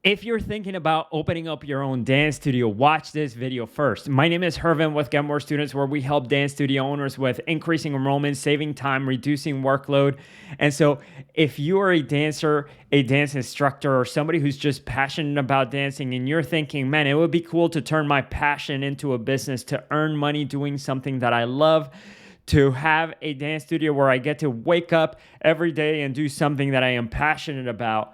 If you're thinking about opening up your own dance studio, watch this video first. My name is Hervin with Get More Students, where we help dance studio owners with increasing enrollment, saving time, reducing workload. And so if you are a dancer, a dance instructor, or somebody who's just passionate about dancing and you're thinking, man, it would be cool to turn my passion into a business, to earn money doing something that I love, to have a dance studio where I get to wake up every day and do something that I am passionate about,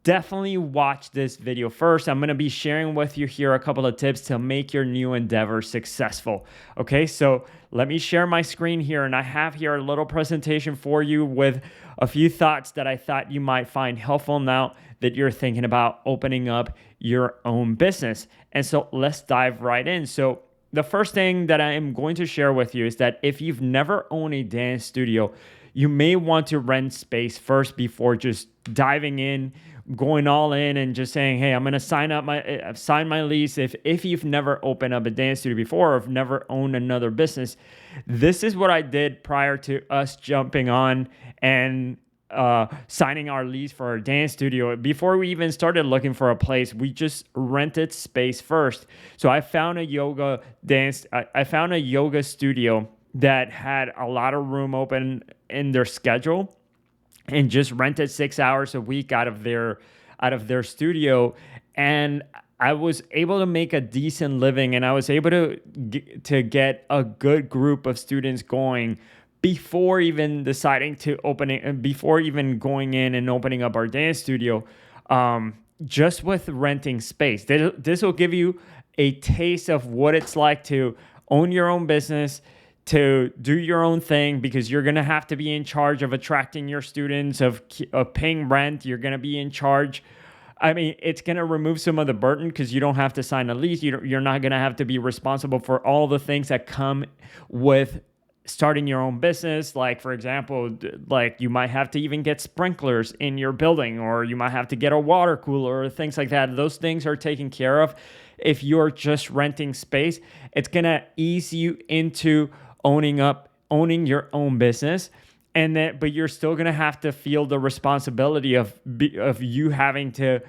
definitely watch this video first. I'm going to be sharing with you here a couple of tips to make your new endeavor successful. Okay, so let me share my screen here, and I have here a little presentation for you with a few thoughts that I thought you might find helpful now that you're thinking about opening up your own business. And so let's dive right in. So the first thing that I am going to share with you is that if you've never owned a dance studio, you may want to rent space first before just diving in, going all in and just saying, hey, I'm going to sign my lease. If you've never opened up a dance studio before or have never owned another business, this is what I did prior to us jumping on and signing our lease for our dance studio. Before we even started looking for a place, we just rented space first. So I found a yoga studio that had a lot of room open in their schedule, and just rented 6 hours a week out of their studio. And I was able to make a decent living, and I was able to get a good group of students going before even before even going in and opening up our dance studio, just with renting space. This will give you a taste of what it's like to own your own business, to do your own thing, because you're going to have to be in charge of attracting your students, of paying rent. You're going to be in charge. I mean, it's going to remove some of the burden because you don't have to sign a lease. You're not going to have to be responsible for all the things that come with starting your own business. Like, for example, like you might have to even get sprinklers in your building, or you might have to get a water cooler or things like that. Those things are taken care of. If you're just renting space, it's going to ease you into owning your own business, but you're still gonna have to feel the responsibility of you having to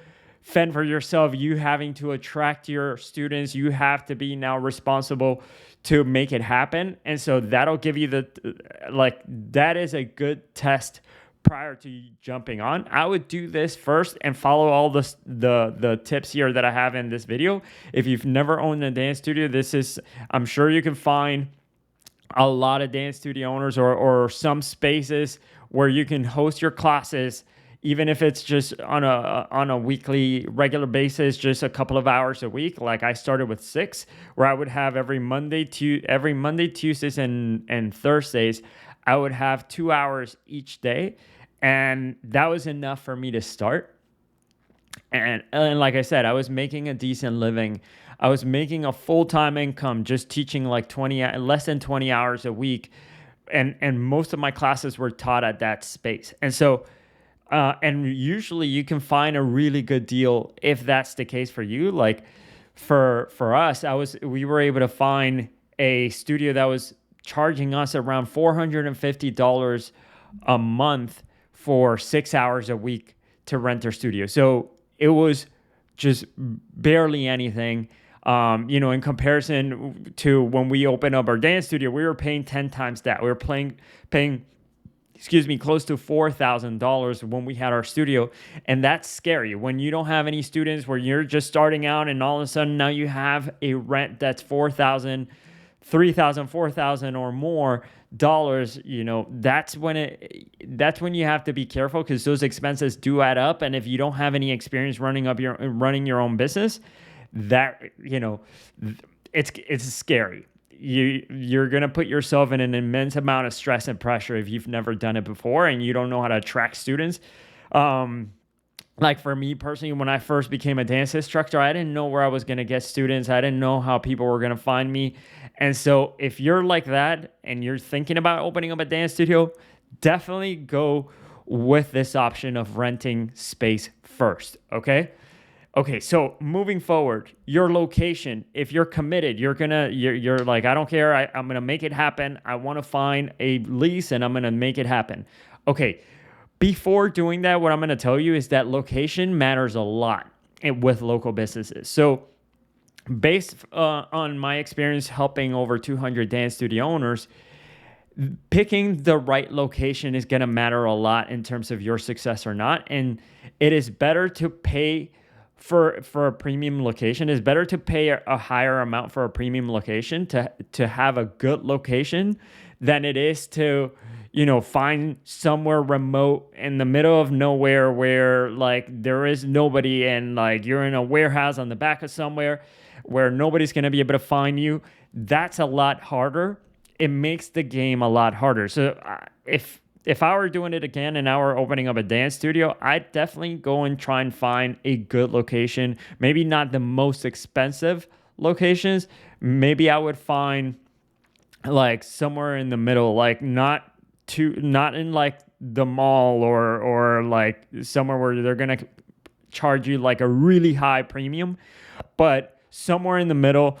fend for yourself, you having to attract your students. You have to be now responsible to make it happen, and so that'll give you that is a good test prior to jumping on. I would do this first and follow all the tips here that I have in this video. If you've never owned a dance studio, I'm sure you can find a lot of dance studio owners or some spaces where you can host your classes, even if it's just on a weekly, regular basis, just a couple of hours a week. Like I started with 6, where I would have every Monday, Tuesdays, and Thursdays, I would have 2 hours each day, and that was enough for me to start. And like I said, I was making a decent living. I was making a full-time income just teaching less than 20 hours a week. And most of my classes were taught at that space. And so, and usually you can find a really good deal if that's the case for you. Like for us, we were able to find a studio that was charging us around $450 a month for 6 hours a week to rent their studio. So it was just barely anything. In comparison to when we opened up our dance studio, we were paying 10 times that. We were paying close to $4,000 when we had our studio. And that's scary when you don't have any students, where you're just starting out, and all of a sudden now you have a rent that's $4,000, $3,000, $4,000 or more dollars. That's when you have to be careful, because those expenses do add up. And if you don't have any experience running your own business, it's scary. You're going to put yourself in an immense amount of stress and pressure if you've never done it before and you don't know how to attract students. Like for me personally, when I first became a dance instructor, I didn't know where I was going to get students. I didn't know how people were going to find me. And so if you're like that and you're thinking about opening up a dance studio, definitely go with this option of renting space first, okay? Okay, so moving forward, your location. If you're committed, you're like, I don't care. I'm gonna make it happen. I want to find a lease and I'm gonna make it happen. Okay, before doing that, what I'm gonna tell you is that location matters a lot. with local businesses. So based on my experience helping over 200 dance studio owners, picking the right location is going to matter a lot in terms of your success or not. And it is better to pay for a premium location. It's better to pay a higher amount for a premium location to have a good location than it is to, find somewhere remote in the middle of nowhere where like there is nobody, and like you're in a warehouse on the back of somewhere where nobody's going to be able to find you. That's a lot harder. It makes the game a lot harder. So if I were doing it again and I were opening up a dance studio, I'd definitely go and try and find a good location. Maybe not the most expensive locations. Maybe I would find like somewhere in the middle, like not in like the mall or like somewhere where they're gonna charge you like a really high premium, but somewhere in the middle,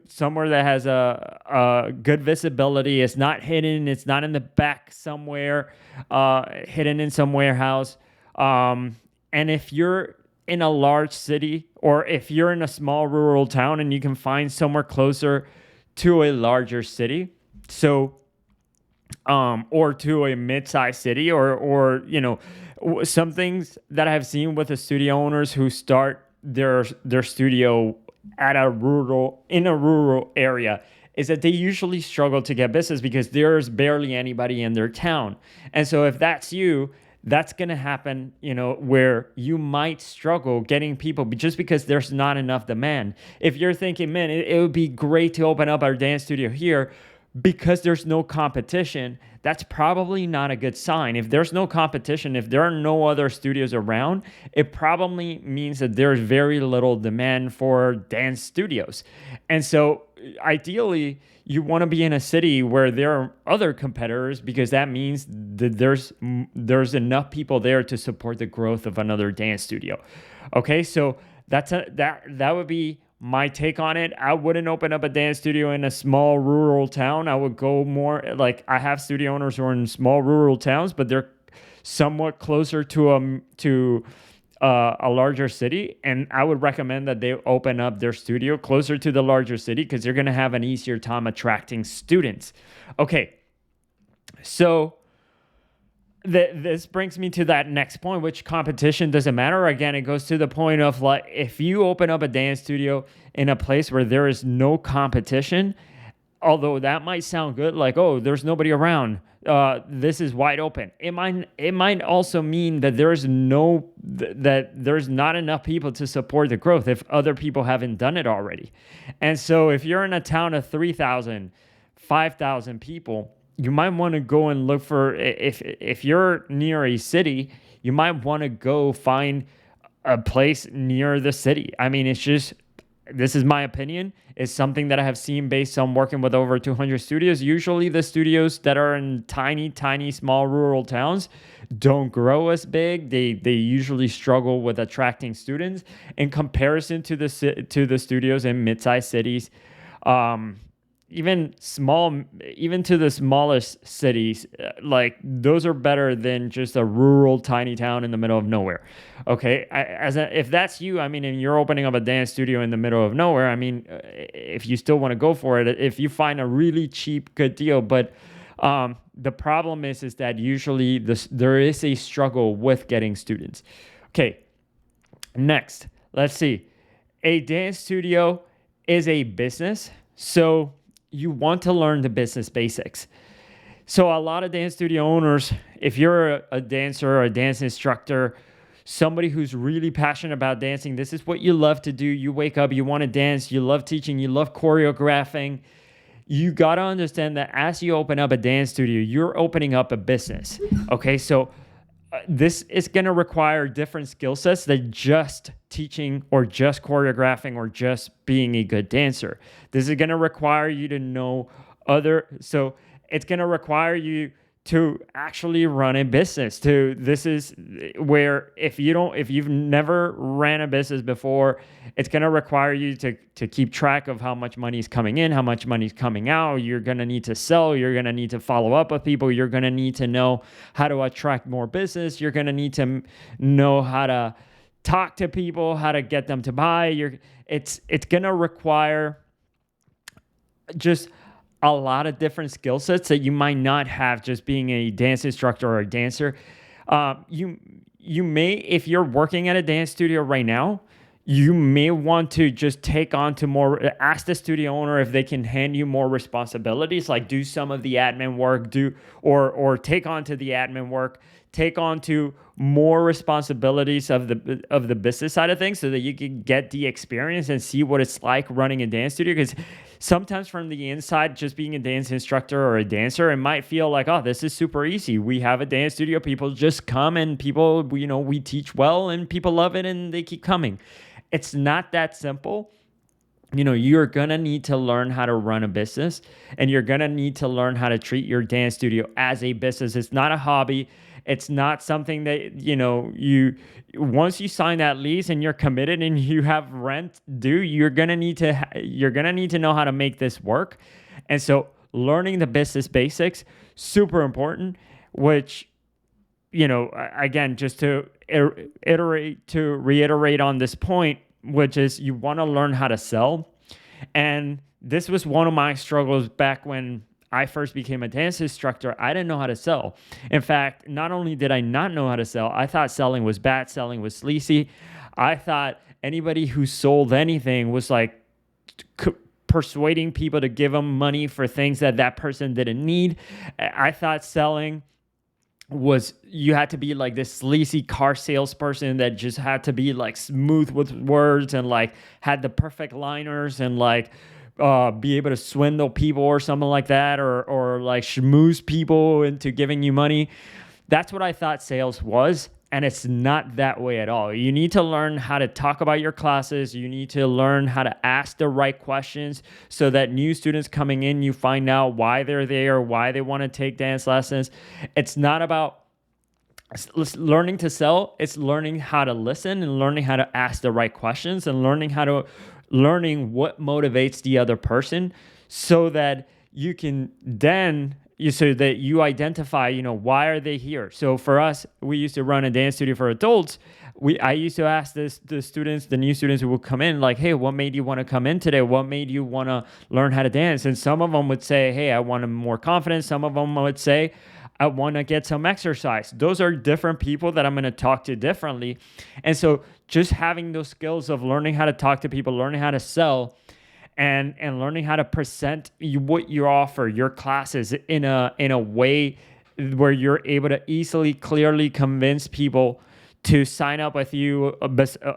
somewhere that has a good visibility. It's not hidden. It's not in the back somewhere, hidden in some warehouse. And if you're in a large city, or if you're in a small rural town and you can find somewhere closer to a larger city, so or to a mid-sized city, or some things that I've seen with the studio owners who start their studio in a rural area is that they usually struggle to get business because there's barely anybody in their town. And so if that's you, that's going to happen, where you might struggle getting people just because there's not enough demand. If you're thinking, man, it would be great to open up our dance studio here because there's no competition, that's probably not a good sign. If there's no competition, if there are no other studios around, it probably means that there's very little demand for dance studios. And so ideally, you want to be in a city where there are other competitors, because that means that there's enough people there to support the growth of another dance studio. Okay, so that would be my take on it. I wouldn't open up a dance studio in a small rural town. I would go more like, I have studio owners who are in small rural towns, but they're somewhat closer to a larger city. And I would recommend that they open up their studio closer to the larger city because they're going to have an easier time attracting students. Okay, so this brings me to that next point, which competition doesn't matter. Again, it goes to the point of like, if you open up a dance studio in a place where there is no competition, although that might sound good, like, oh, there's nobody around, this is wide open. It might also mean that there's not enough people to support the growth if other people haven't done it already. And so if you're in a town of 3,000, 5,000 people, you might want to go and look for, if you're near a city, you might want to go find a place near the city. I mean, this is my opinion. It's something that I have seen based on working with over 200 studios. Usually the studios that are in tiny, small rural towns don't grow as big. They usually struggle with attracting students in comparison to the studios in mid-sized cities. Even to the smallest cities, like those are better than just a rural tiny town in the middle of nowhere. Okay, if that's you, I mean, and you're opening up a dance studio in the middle of nowhere, I mean, if you still want to go for it, if you find a really cheap, good deal, but the problem is that usually there is a struggle with getting students. Okay, next, let's see. A dance studio is a business, so you want to learn the business basics. So a lot of dance studio owners, if you're a dancer or a dance instructor, somebody who's really passionate about dancing, this is what you love to do. You wake up, you want to dance, you love teaching, you love choreographing. You got to understand that as you open up a dance studio, you're opening up a business. Okay, so this is going to require different skill sets than just teaching or just choreographing or just being a good dancer. This is going to require you to know so it's going to require you to actually run a business. This is where if you've never ran a business before, it's going to require you to keep track of how much money is coming in, how much money is coming out. You're going to need to sell. You're going to need to follow up with people. You're going to need to know how to attract more business. You're going to need to know how to talk to people, how to get them to buy. It's gonna require just a lot of different skill sets that you might not have just being a dance instructor or a dancer. You may, if you're working at a dance studio right now, you may want to just take on to more, ask the studio owner if they can hand you more responsibilities, like do some of the admin work, or take on to the admin work, take on to more responsibilities of the business side of things, so that you can get the experience and see what it's like running a dance studio. Because sometimes from the inside, just being a dance instructor or a dancer, it might feel like, oh, this is super easy. We have a dance studio, people just come, and people, we teach well and people love it and they keep coming. It's not that simple. You're going to need to learn how to run a business, and you're going to need to learn how to treat your dance studio as a business. It's not a hobby. It's not something that, once you sign that lease and you're committed and you have rent due, you're going to need to know how to make this work. And so learning the business basics, super important, which, again, just to reiterate on this point, which is you want to learn how to sell. And this was one of my struggles back when I first became a dance instructor. I didn't know how to sell. In fact, not only did I not know how to sell, I thought selling was bad, selling was sleazy. I thought anybody who sold anything was like persuading people to give them money for things that person didn't need. I thought selling was, you had to be like this sleazy car salesperson that just had to be like smooth with words and like had the perfect liners and like be able to swindle people or something like that, or like schmooze people into giving you money. That's what I thought sales was. And it's not that way at all. You need to learn how to talk about your classes. You need to learn how to ask the right questions, so that new students coming in, you find out why they're there, why they want to take dance lessons. It's not about learning to sell. It's learning how to listen and learning how to ask the right questions and learning what motivates the other person, so that you can then so that you identify, why are they here? So for us, we used to run a dance studio for adults. I used to ask the new students who would come in, like, hey, what made you want to come in today? What made you want to learn how to dance? And some of them would say, hey, I want more confidence. Some of them would say, I want to get some exercise. Those are different people that I'm going to talk to differently. And so just having those skills of learning how to talk to people, learning how to sell, and learning how to present what you offer, your classes in a way where you're able to easily, clearly convince people to sign up with you,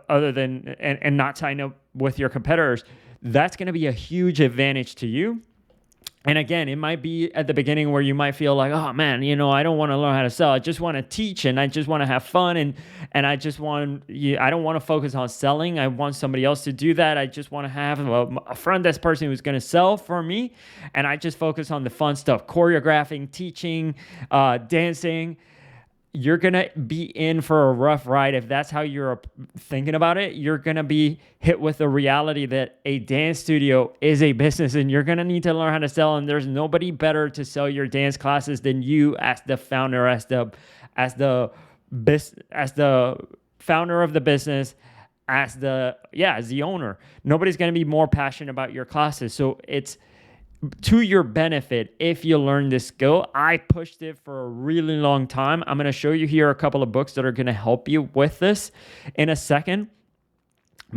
other than and not sign up with your competitors. That's going to be a huge advantage to you. And again, it might be at the beginning where you might feel like, oh man, I don't want to learn how to sell. I just want to teach, and I just want to have fun, and I don't want to focus on selling. I want somebody else to do that. I just want to have a front desk person who's going to sell for me, and I just focus on the fun stuff, choreographing, teaching, dancing. You're going to be in for a rough ride if that's how you're thinking about it. You're going to be hit with the reality that a dance studio is a business, and you're going to need to learn how to sell, and there's nobody better to sell your dance classes than you as the founder, as the founder of the business, as the owner. Nobody's going to be more passionate about your classes. So it's to your benefit if you learn this skill. I pushed it for a really long time. I'm going to show you here a couple of books that are going to help you with this in a second.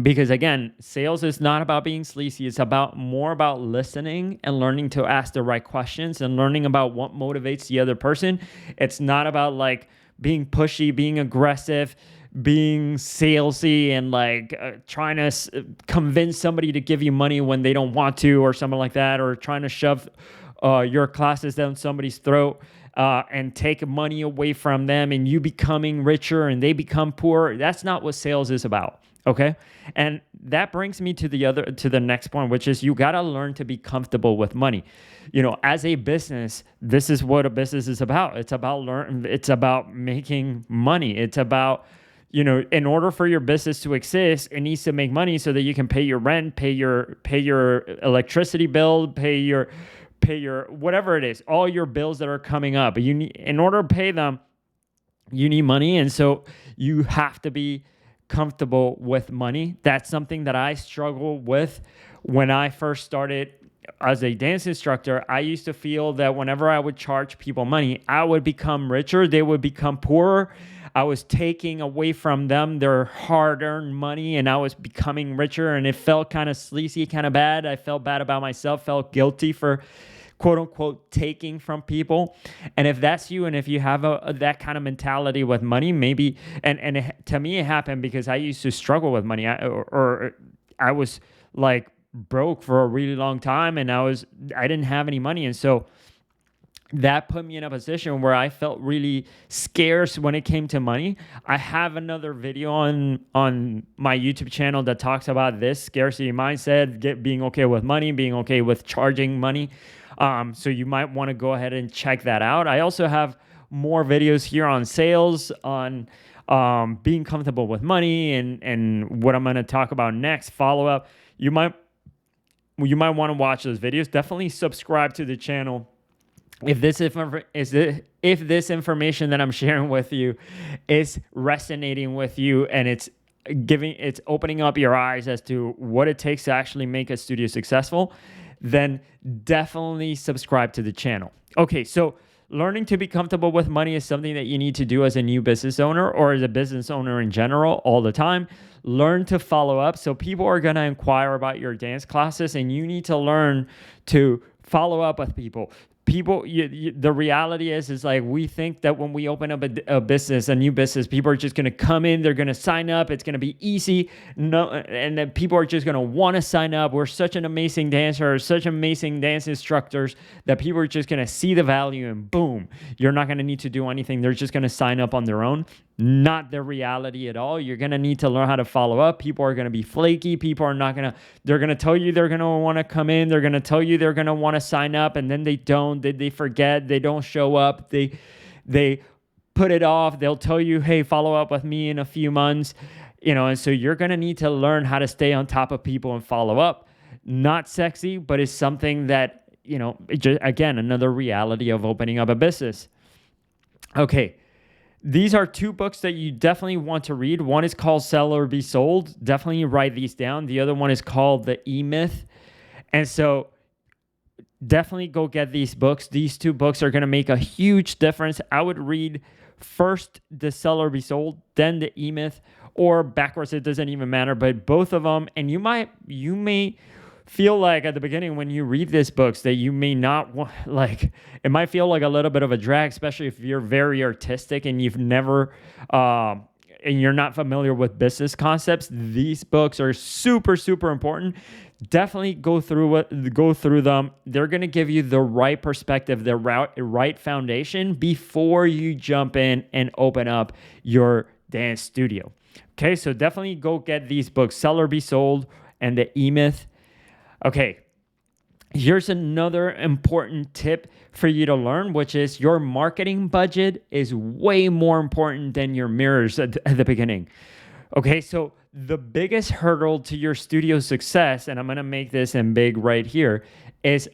Because again, sales is not about being sleazy. It's more about listening and learning to ask the right questions and learning about what motivates the other person. It's not about like being pushy, being aggressive, being salesy, and like trying to convince somebody to give you money when they don't want to, or something like that, or trying to shove your classes down somebody's throat and take money away from them, and you becoming richer and they become poor. That's not what sales is about. Okay. And that brings me to the next point, which is you got to learn to be comfortable with money. As a business, this is what a business is about. It's about making money. It's about, in order for your business to exist, it needs to make money so that you can pay your rent, pay your electricity bill, pay your whatever it is, all your bills that are coming up. In order to pay them, you need money. And so you have to be comfortable with money. That's something that I struggled with when I first started as a dance instructor. I used to feel that whenever I would charge people money, I would become richer, they would become poorer. I was taking away from them their hard-earned money, and I was becoming richer, and it felt kind of sleazy, kind of bad. I felt bad about myself, felt guilty for quote unquote taking from people. And if that's you, and if you have that kind of mentality with money, maybe, to me it happened because I used to struggle with money, or I was like broke for a really long time, and I didn't have any money. And so that put me in a position where I felt really scarce when it came to money. I have another video on my YouTube channel that talks about this scarcity mindset, being okay with money, being okay with charging money. So you might want to go ahead and check that out. I also have more videos here on sales, on being comfortable with money, and what I'm going to talk about next, follow up. You might want to watch those videos. Definitely subscribe to the channel. If this information that I'm sharing with you is resonating with you, and it's opening up your eyes as to what it takes to actually make a studio successful, then definitely subscribe to the channel. Okay, so learning to be comfortable with money is something that you need to do as a new business owner, or as a business owner in general, all the time. Learn to follow up. So people are going to inquire about your dance classes, and you need to learn to follow up with people. The reality is like, we think that when we open up a business, a new business, people are just going to come in, they're going to sign up, it's going to be easy. No, and then people are just going to want to sign up. We're such an amazing dancer, such amazing dance instructors, that people are just going to see the value, and boom, you're not going to need to do anything. They're just going to sign up on their own. Not the reality at all. You're going to need to learn how to follow up. People are going to be flaky. People are not going to, they're going to tell you they're going to want to come in. They're going to tell you they're going to want to sign up, and then they don't. They forget. They don't show up. They put it off. They'll tell you, hey, follow up with me in a few months. And so you're going to need to learn how to stay on top of people and follow up. Not sexy, but it's something that, again, another reality of opening up a business. Okay. These are two books that you definitely want to read. One is called Sell or Be Sold. Definitely write these down. The other one is called The E-Myth. And so definitely go get these books. These two books are going to make a huge difference. I would read first the Sell or Be Sold, then the E-Myth, or backwards. It doesn't even matter, but both of them. And you may feel like at the beginning when you read these books that you may not want, like, it might feel like a little bit of a drag, especially if you're very artistic and you've never and you're not familiar with business concepts. These books are super, super important. Definitely go through them. They're going to give you the right perspective, the right foundation before you jump in and open up your dance studio. Okay, so definitely go get these books, Sell or Be Sold and the E-Myth. Okay, here's another important tip for you to learn, which is your marketing budget is way more important than your mirrors at the beginning. Okay, so the biggest hurdle to your studio success, and I'm going to make this in big right here, is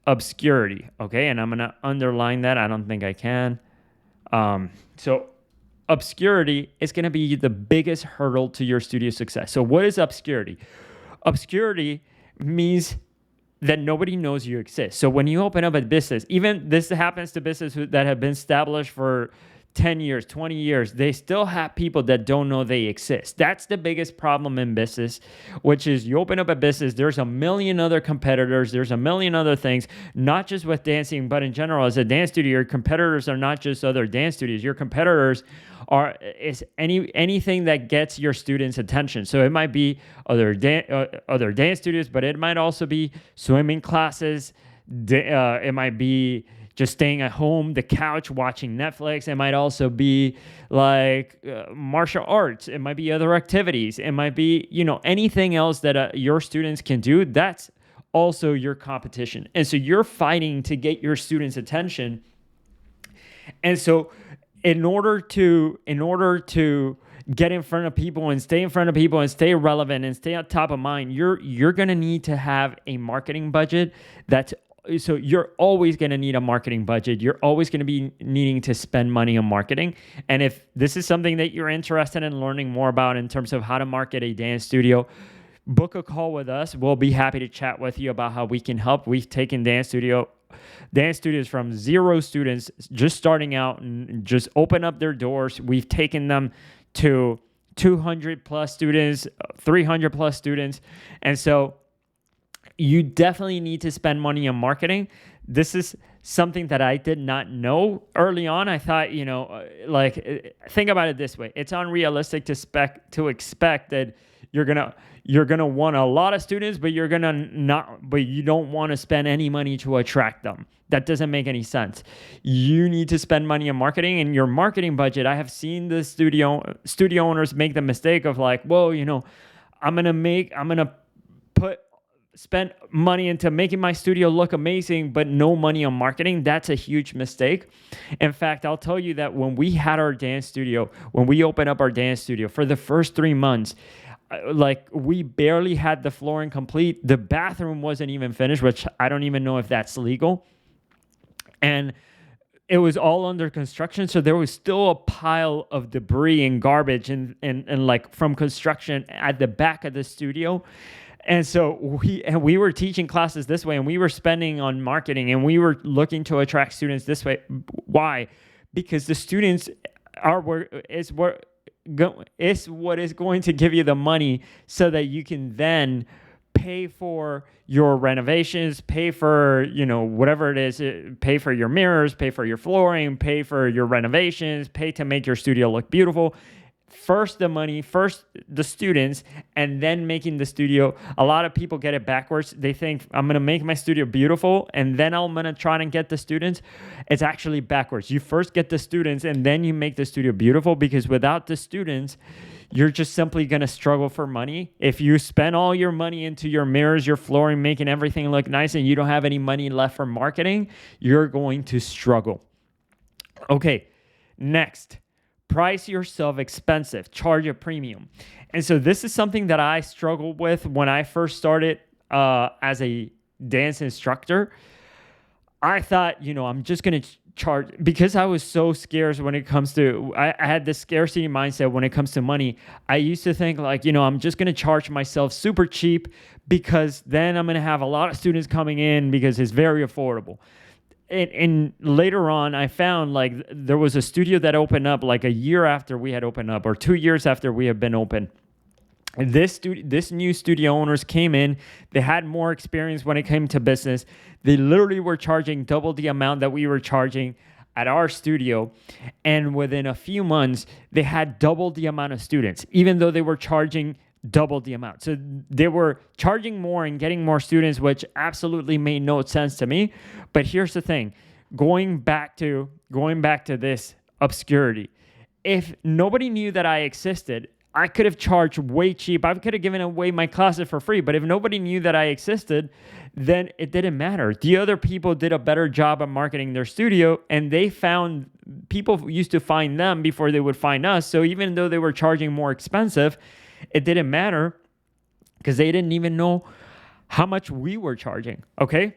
obscurity. Okay, and I'm going to underline that. I don't think I can. So obscurity is going to be the biggest hurdle to your studio success. So what is obscurity? Obscurity means that nobody knows you exist. So when you open up a business, even this happens to businesses that have been established for 10 years, 20 years, they still have people that don't know they exist. That's the biggest problem in business, which is you open up a business, there's a million other competitors, there's a million other things, not just with dancing, but in general, as a dance studio, your competitors are not just other dance studios. Your competitors is anything that gets your students' attention. So it might be other dance studios, but it might also be swimming classes. It might be just staying at home, the couch, watching Netflix. It might also be like martial arts. It might be other activities. It might be, anything else that your students can do. That's also your competition. And so you're fighting to get your students' attention. And so in order to get in front of people and stay in front of people and stay relevant and stay on top of mind, you're going to need to have a marketing budget that's so you're always going to need a marketing budget. You're always going to be needing to spend money on marketing. And if this is something that you're interested in learning more about in terms of how to market a dance studio, book a call with us. We'll be happy to chat with you about how we can help. We've taken dance studios from 0 students just starting out and just open up their doors. We've taken them to 200 plus students, 300 plus students. And so you definitely need to spend money on marketing. This is something that I did not know early on. I thought, think about it this way. It's unrealistic to expect that you're gonna want a lot of students, but you don't want to spend any money to attract them. That doesn't make any sense. You need to spend money on marketing, and your marketing budget. I have seen the studio owners make the mistake of like, well, I'm gonna spend money into making my studio look amazing, but no money on marketing. That's a huge mistake. In fact, I'll tell you that when we opened up our dance studio for the first 3 months, we barely had the flooring complete. The bathroom wasn't even finished, which I don't even know if that's legal. And it was all under construction. So there was still a pile of debris and garbage and like from construction at the back of the studio. And so we were teaching classes this way, and we were spending on marketing, and we were looking to attract students this way. Why? Because the students is what is going to give you the money so that you can then pay for your renovations, pay for, whatever it is, pay for your mirrors, pay for your flooring, pay for your renovations, pay to make your studio look beautiful. First the students, and then making the studio. A lot of people get it backwards. They think I'm going to make my studio beautiful and then I'm going to try and get the students. It's actually backwards. You first get the students and then you make the studio beautiful, because without the students, you're just simply going to struggle for money. If you spend all your money into your mirrors, your flooring, making everything look nice, and you don't have any money left for marketing, you're going to struggle. Okay, next. Price yourself expensive, charge a premium. And so this is something that I struggled with when I first started as a dance instructor. I thought, I'm just going to charge, because I was so scarce when it comes to, I had this scarcity mindset when it comes to money. I used to think like, I'm just going to charge myself super cheap, because then I'm going to have a lot of students coming in because it's very affordable. And later on, I found like there was a studio that opened up like a year after we had opened up, or 2 years after we had been open. And this new studio owners came in. They had more experience when it came to business. They literally were charging double the amount that we were charging at our studio. And within a few months, they had double the amount of students, even though they were charging double the amount. So they were charging more and getting more students, which absolutely made no sense to me. But here's the thing, going back to this obscurity. If nobody knew that I existed, I could have charged way cheap. I could have given away my classes for free. But if nobody knew that I existed, then it didn't matter. The other people did a better job of marketing their studio, and people used to find them before they would find us. So even though they were charging more expensive, it didn't matter, because they didn't even know how much we were charging. Okay,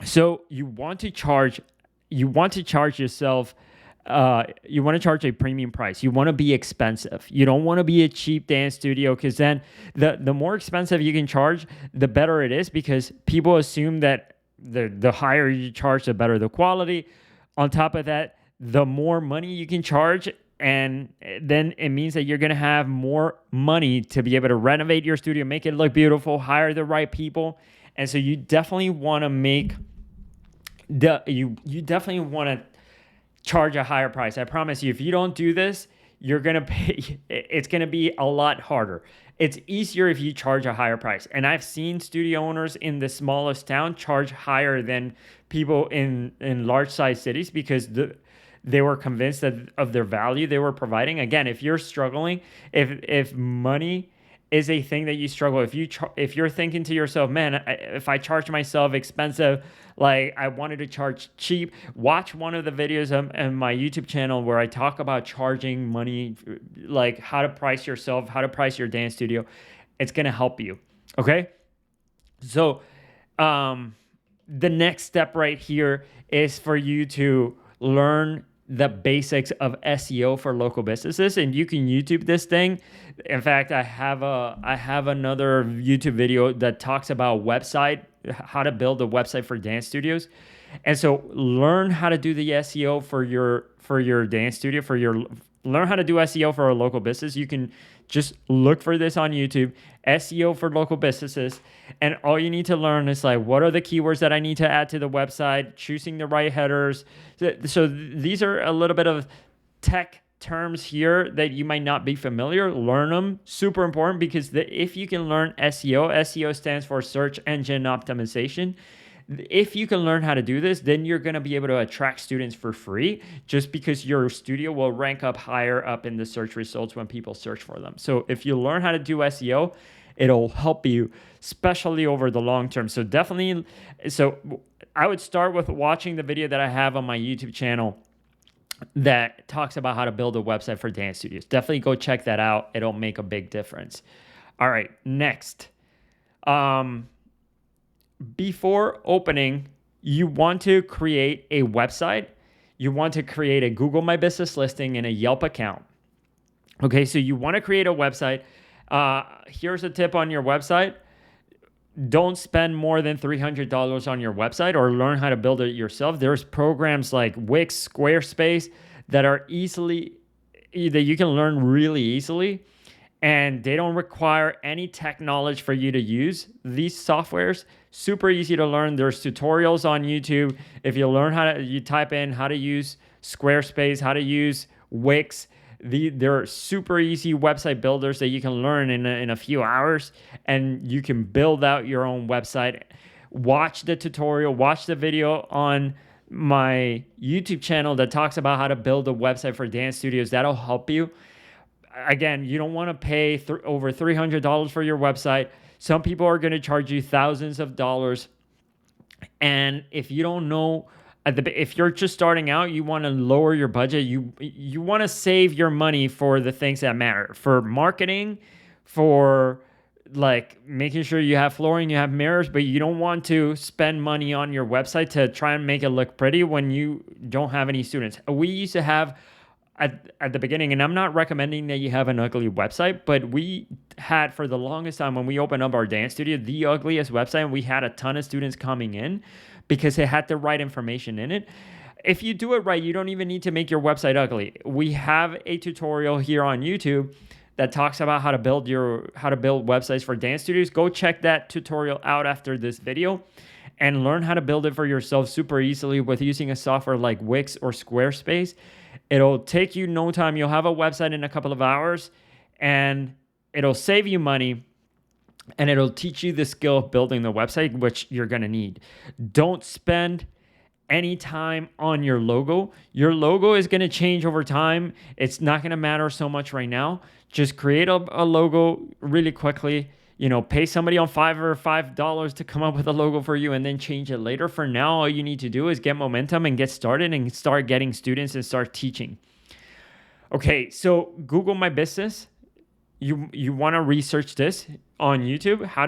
so you want to charge yourself. You want to charge a premium price. You want to be expensive. You don't want to be a cheap dance studio, because then the more expensive you can charge, the better it is, because people assume that the higher you charge, the better the quality. On top of that, the more money you can charge, and then it means that you're going to have more money to be able to renovate your studio, make it look beautiful, hire the right people. And so you definitely want to charge a higher price. I promise you, if you don't do this, you're going to pay. It's going to be a lot harder. It's easier if you charge a higher price. And I've seen studio owners in the smallest town charge higher than people in large size cities, because they were convinced of their value they were providing. Again, if you're struggling, if money is a thing that you struggle, if you're thinking to yourself, man, if I charge myself expensive, like I wanted to charge cheap, watch one of the videos on my YouTube channel where I talk about charging money, like how to price yourself, how to price your dance studio. It's going to help you. Okay. So, the next step right here is for you to learn the basics of SEO for local businesses, and you can YouTube this thing. In fact, I have another YouTube video that talks about how to build a website for dance studios. And so learn how to do the SEO for your dance studio, learn how to do SEO for a local business. You can just look for this on YouTube, SEO for local businesses. And all you need to learn is like, what are the keywords that I need to add to the website, choosing the right headers. So these are a little bit of tech terms here that you might not be familiar. Learn them. Super important, because if you can learn SEO stands for search engine optimization. If you can learn how to do this, then you're going to be able to attract students for free, just because your studio will rank up higher up in the search results when people search for them. So if you learn how to do SEO, it'll help you, especially over the long term. So I would start with watching the video that I have on my YouTube channel that talks about how to build a website for dance studios. Definitely go check that out. It'll make a big difference. All right, next. Before opening, you want to create a website. You want to create a Google My Business listing and a Yelp account. Okay, so you want to create a website. Here's a tip on your website. Don't spend more than $300 on your website, or learn how to build it yourself. There's programs like Wix, Squarespace that you can learn really easily, and they don't require any tech knowledge for you to use these softwares. Super easy to learn. There's tutorials on YouTube. If you learn you type in how to use Squarespace, how to use Wix, they're super easy website builders that you can learn in a few hours, and you can build out your own website. Watch the tutorial, watch the video on my YouTube channel that talks about how to build a website for dance studios. That'll help you. Again, you don't want to pay over $300 for your website. Some people are going to charge you thousands of dollars. And if you don't know, if you're just starting out, you want to lower your budget. You want to save your money for the things that matter, for marketing, for like making sure you have flooring, you have mirrors, but you don't want to spend money on your website to try and make it look pretty when you don't have any students. We used to have at the beginning, and I'm not recommending that you have an ugly website, but we had, for the longest time when we opened up our dance studio, the ugliest website, and we had a ton of students coming in because it had the right information in it. If you do it right, you don't even need to make your website ugly. We have a tutorial here on YouTube that talks about how to build websites for dance studios. Go check that tutorial out after this video and learn how to build it for yourself super easily with using a software like Wix or Squarespace. It'll take you no time. You'll have a website in a couple of hours, and it'll save you money, and it'll teach you the skill of building the website, which you're going to need. Don't spend any time on your logo. Your logo is going to change over time. It's not going to matter so much right now. Just create a logo really quickly. Pay somebody on $5 to come up with a logo for you, and then change it later. For now, all you need to do is get momentum and get started and start getting students and start teaching. Okay, so Google My Business. You want to research this on YouTube, how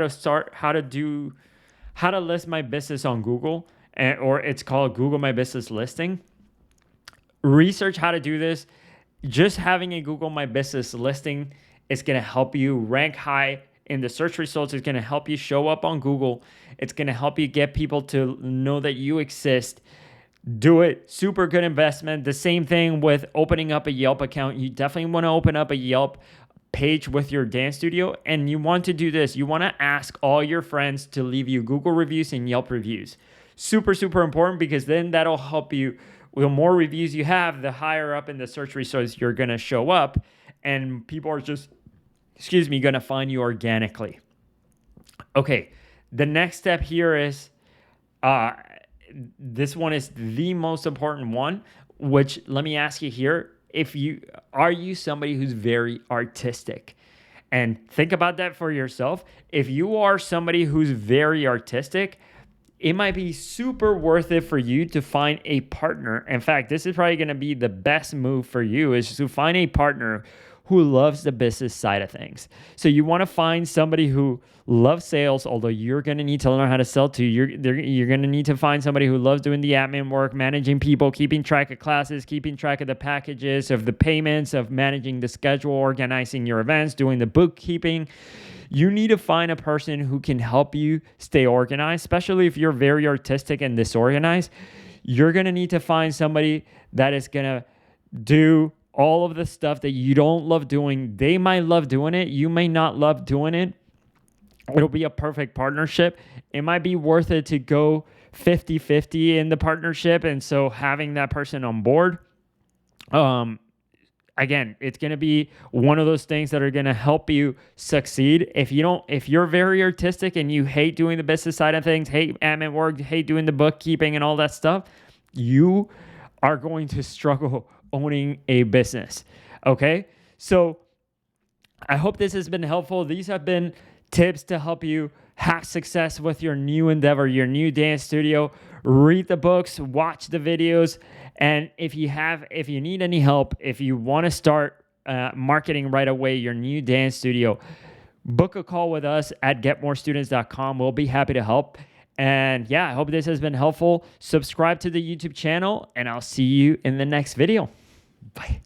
to list my business on Google, or it's called Google My Business listing. Research how to do this. Just having a Google My Business listing is going to help you rank high in the search results. Is going to help you show up on Google. It's going to help you get people to know that you exist. Do it. Super good investment. The same thing with opening up a Yelp account. You definitely want to open up a Yelp page with your dance studio, and you want to do this. You want to ask all your friends to leave you Google reviews and Yelp reviews. Super, super important, because then that'll help you. The more reviews you have, the higher up in the search results you're going to show up, and people are just going to find you organically. Okay, the next step here is, this one is the most important one, which, let me ask you here, are you somebody who's very artistic? And think about that for yourself. If you are somebody who's very artistic, it might be super worth it for you to find a partner. In fact, this is probably going to be the best move for you, is to find a partner who loves the business side of things. So you want to find somebody who loves sales, although you're going to need to learn how to sell too. You're going to need to find somebody who loves doing the admin work, managing people, keeping track of classes, keeping track of the packages, of the payments, of managing the schedule, organizing your events, doing the bookkeeping. You need to find a person who can help you stay organized, especially if you're very artistic and disorganized. You're going to need to find somebody that is going to do all of the stuff that you don't love doing. They might love doing it. You may not love doing it. It'll be a perfect partnership. It might be worth it to go 50-50 in the partnership. And so having that person on board, again, it's going to be one of those things that are going to help you succeed. If you're very artistic and you hate doing the business side of things, hate admin work, hate doing the bookkeeping and all that stuff, you are going to struggle owning a business. Okay? So I hope this has been helpful. These have been tips to help you have success with your new endeavor, your new dance studio. Read the books, watch the videos, and if you need any help, if you want to start marketing right away your new dance studio, book a call with us at getmorestudents.com. We'll be happy to help. And yeah, I hope this has been helpful. Subscribe to the YouTube channel, and I'll see you in the next video. Bye.